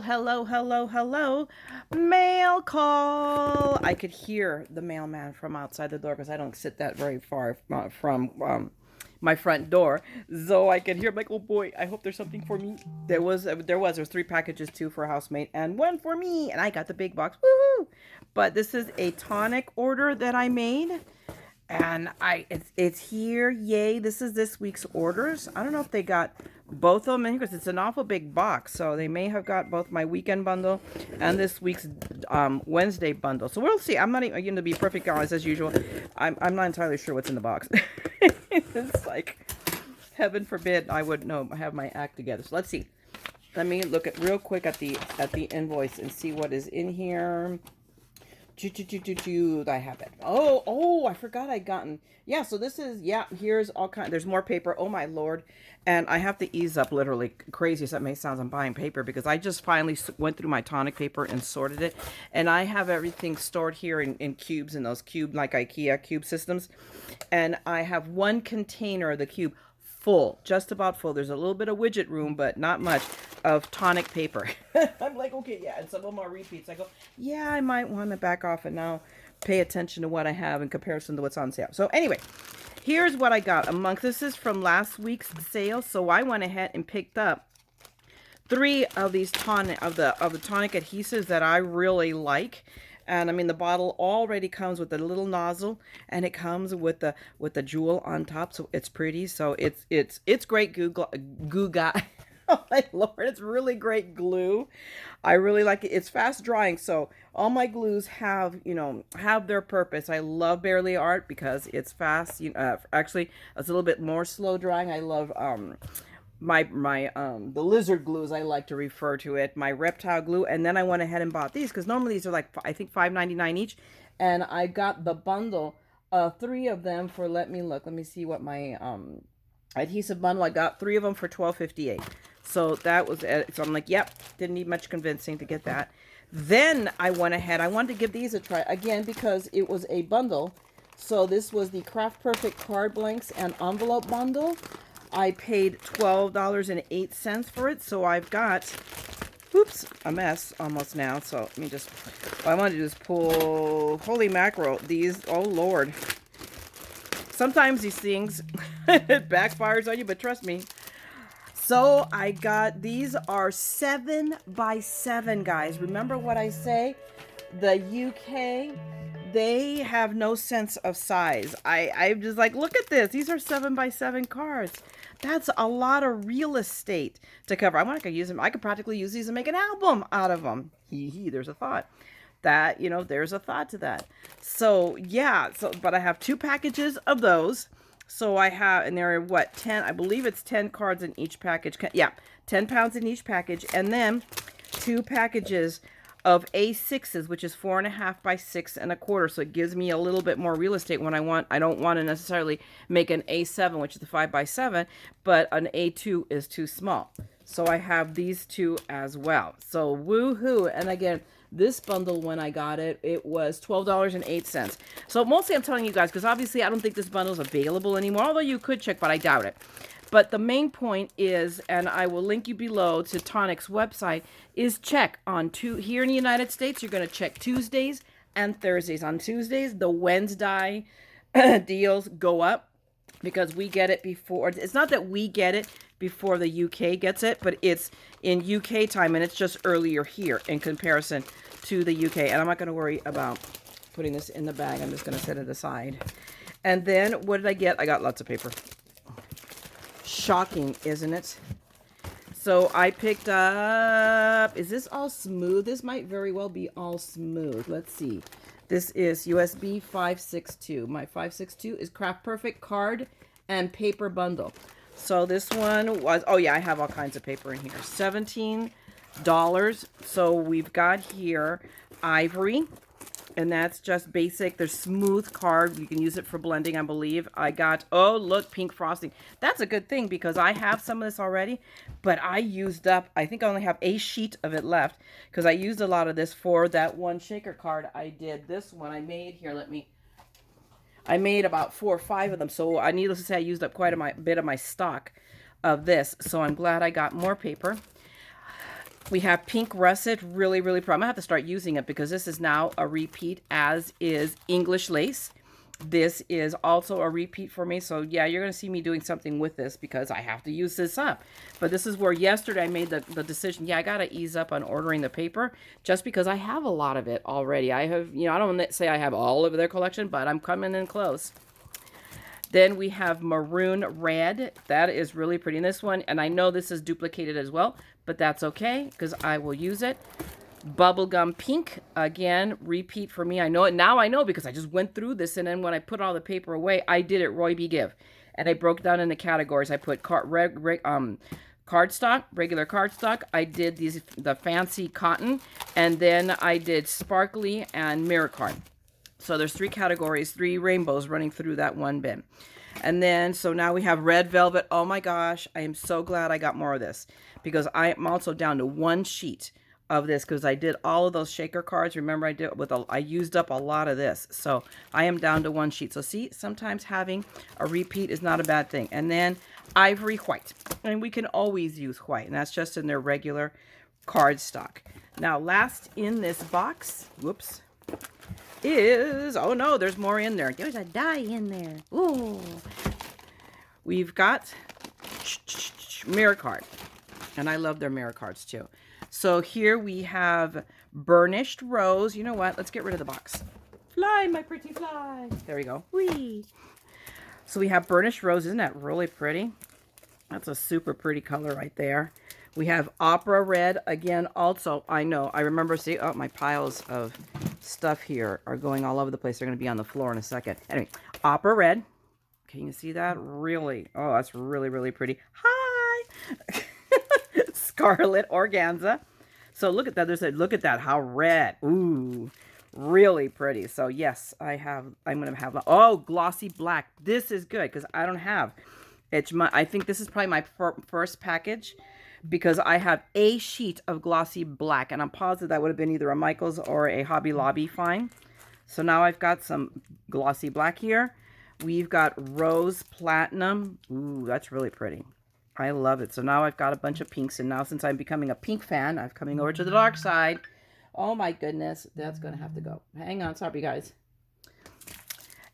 Hello. Mail call. I could hear the mailman from outside the door because I don't sit that very far from my front door. So I could hear, like, oh boy, I hope there's something for me. There was 3 packages, 2 for a housemate and 1 for me. And I got the big box. Woohoo! But this is a tonic order that I made. And it's here. Yay. This is this week's orders. I don't know if they got both of them in here because it's an awful big box. So they may have got both my weekend bundle and this week's Wednesday bundle. So we'll see. I'm not even going to be perfect honest as usual. I'm not entirely sure what's in the box. It's like, heaven forbid I would have my act together. So let's see. Let me look at real quick at the invoice and see what is in here. I have it. I forgot I'd gotten. Yeah, so this is, here's all kind. There's more paper. Oh my Lord. And I have to ease up, literally crazy as that may sound. I'm buying paper because I just finally went through my tonic paper and sorted it. And I have everything stored here in cubes, in those cube, like IKEA cube systems. And I have 1 container of the cube full, just about full. There's a little bit of widget room, but not much, of tonic paper. I'm like, okay, yeah. And some of them are repeats. I go, yeah, I might want to back off and now pay attention to what I have in comparison to what's on sale. So anyway, here's what I got. This is from last week's sale. So I went ahead and picked up 3 of these tonic tonic adhesives that I really like. And I mean, the bottle already comes with a little nozzle, and it comes with the jewel on top, so it's pretty. So it's great glue guy. Oh my Lord, it's really great glue. I really like it. It's fast drying, so all my glues have their purpose. I love Barely Art because it's fast. Actually, it's a little bit more slow drying. I love the lizard glues, I like to refer to it, my reptile glue. And then I went ahead and bought these because normally these are like, I think $5.99 each, and I got the bundle of 3 of them for, let me see what my adhesive bundle, I got 3 of them for $12.58. So that was it. So I'm like, yep, didn't need much convincing to get that. Then I went ahead, I wanted to give these a try again because it was a bundle. So this was the Craft Perfect card blanks and envelope bundle. I paid $12.08 for it, so I've got, a mess almost now. So let me just, what I want to do is pull, holy mackerel, these, oh Lord. Sometimes these things, it backfires on you, but trust me. So I got, these are 7 by 7, guys. Remember what I say? The UK, they have no sense of size. I'm just like, look at this. These are 7 by 7 cards. That's a lot of real estate to cover. I'm not going to use them. I could practically use these and make an album out of them. There's a thought. That, there's a thought to that. So, yeah. But I have 2 packages of those. So I have, and there are 10, I believe it's 10 cards in each package. Yeah, 10 pounds in each package. And then 2 packages of A6s, which is 4.5 by 6.25. So it gives me a little bit more real estate when I don't want to necessarily make an A7, which is the 5 by 7, but an A2 is too small. So I have these 2 as well. So woohoo. And again, this bundle, when I got it, it was $12.08. So mostly I'm telling you guys, because obviously I don't think this bundle is available anymore, although you could check, but I doubt it. But the main point is, and I will link you below to Tonic's website, is check on here in the United States, you're going to check Tuesdays and Thursdays. On Tuesdays, the Wednesday deals go up because we get it before. It's not that we get it before the UK gets it, but it's in UK time, and it's just earlier here in comparison to the UK. And I'm not going to worry about putting this in the bag. I'm just going to set it aside. And then what did I get? I got lots of paper. Shocking, isn't it? So I picked up, is this all smooth? This might very well be all smooth. Let's see. This is USB 562. My 562 is Craft Perfect card and paper bundle. So this one was, oh yeah, I have all kinds of paper in here. $17. So we've got here ivory, and that's just basic. There's smooth card. You can use it for blending, I believe. I got, oh, look, pink frosting. That's a good thing because I have some of this already, but I used up, I think I only have a sheet of it left because I used a lot of this for that one shaker card I did. This one I made here, I made about 4 or 5 of them. So needless to say, I used up quite a bit of my stock of this. So I'm glad I got more paper. We have Pink Russet, really, really pretty. I'm gonna have to start using it because this is now a repeat, as is English Lace. This is also a repeat for me. So yeah, you're gonna see me doing something with this because I have to use this up. But this is where yesterday I made the decision, yeah, I gotta ease up on ordering the paper just because I have a lot of it already. I have, I don't want to say I have all of their collection, but I'm coming in close. Then we have Maroon Red. That is really pretty in this one. And I know this is duplicated as well, but that's okay because I will use it. Bubblegum Pink. Again, repeat for me. I know it. Now I know because I just went through this. And then when I put all the paper away, I did it Roy B. Give. And I broke down into categories. I put cardstock, regular cardstock. I did the fancy cotton. And then I did sparkly and mirror card. So there's 3 categories, 3 rainbows running through that one bin. And then, so now we have red velvet. Oh my gosh, I am so glad I got more of this because I am also down to 1 sheet of this because I did all of those shaker cards. Remember, I used up a lot of this. So I am down to 1 sheet. So see, sometimes having a repeat is not a bad thing. And then ivory white. And we can always use white. And that's just in their regular cardstock. Now, last in this box, whoops, is, oh no, there's more in there. There's a die in there. Ooh. We've got mirror card. And I love their mirror cards too. So here we have burnished rose. You know what? Let's get rid of the box. Fly, my pretty fly. There we go. Whee. So we have burnished rose. Isn't that really pretty? That's a super pretty color right there. We have opera red. Again, also, I know. I remember, see, oh, my piles of stuff here are going all over the place. They're going to be on the floor in a second. Anyway, opera red. Can you see that? Really? Oh, that's really, really pretty. Hi! Scarlet organza. So look at that. Look at that. How red. Ooh, really pretty. So yes, I'm going to have, oh, glossy black. This is good because I don't have, I think this is probably my first package because I have a sheet of glossy black and I'm positive that would have been either a Michaels or a Hobby Lobby find. So now I've got some glossy black here. We've got rose platinum. Ooh, that's really pretty. I love it. So now I've got a bunch of pinks. And now since I'm becoming a pink fan, I'm coming over to the dark side. Oh my goodness. That's going to have to go. Hang on. Sorry, guys.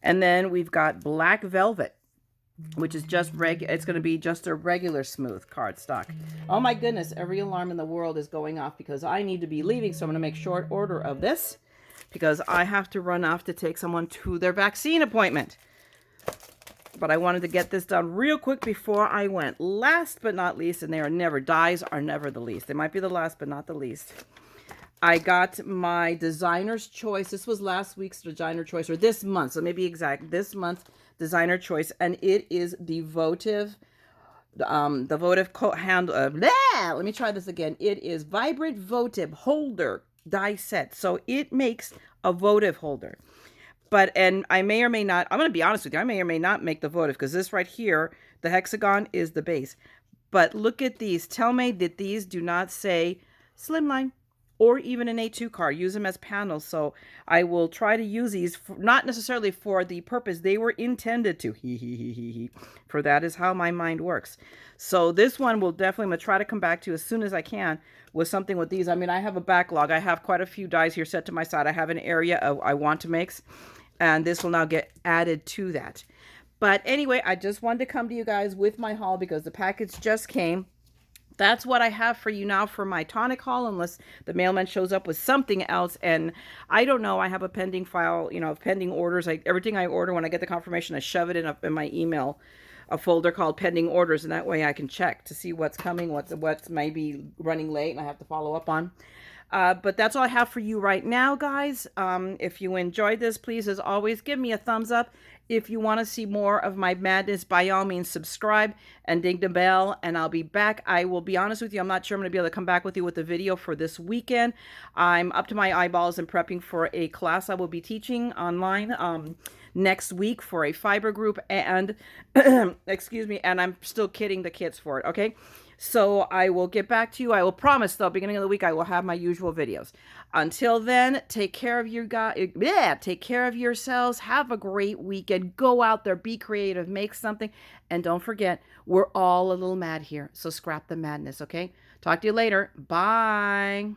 And then we've got black velvet, which is just it's going to be just a regular smooth cardstock. Oh my goodness. Every alarm in the world is going off because I need to be leaving. So I'm going to make short order of this because I have to run off to take someone to their vaccine appointment. But I wanted to get this done real quick before I went. Last but not least, and they are never, dyes are never the least. They might be the last, but not the least. I got my designer's choice. This was last week's designer choice, or this month, so maybe exact, this month designer choice. And it is the Votive, let me try this again. It is Vibrant Votive Holder die set. So it makes a Votive holder. And I may or may not, I'm going to be honest with you, I may or may not make the Votive because this right here, the hexagon is the base. But look at these. Tell me that these do not say slimline or even an A2 card. Use them as panels. So I will try to use these, not necessarily for the purpose they were intended to. For that is how my mind works. So this one will definitely, I'm going to try to come back to as soon as I can with something with these. I mean, I have a backlog. I have quite a few dies here set to my side. I have an area of I want to make. And this will now get added to that. But anyway, I just wanted to come to you guys with my haul because the package just came. That's what I have for you now for my Tonic haul, unless the mailman shows up with something else. And I don't know. I have a pending file, pending orders. Everything I order, when I get the confirmation, I shove it in my email, a folder called pending orders. And that way I can check to see what's coming, what's maybe running late and I have to follow up on. But that's all I have for you right now, guys. If you enjoyed this, please, as always, give me a thumbs up. If you want to see more of my madness, by all means, subscribe and ding the bell, and I'll be back. I will be honest with you, I'm not sure I'm going to be able to come back with you with the video for this weekend. I'm up to my eyeballs and prepping for a class I will be teaching online next week for a fiber group, and excuse me, and I'm still kidding the kids for it, okay? So I will get back to you. I will promise, though, beginning of the week, I will have my usual videos. Until then, take care of your guys. Yeah, take care of yourselves. Have a great weekend. Go out there, be creative, make something. And don't forget, we're all a little mad here. So scrap the madness, okay? Talk to you later. Bye.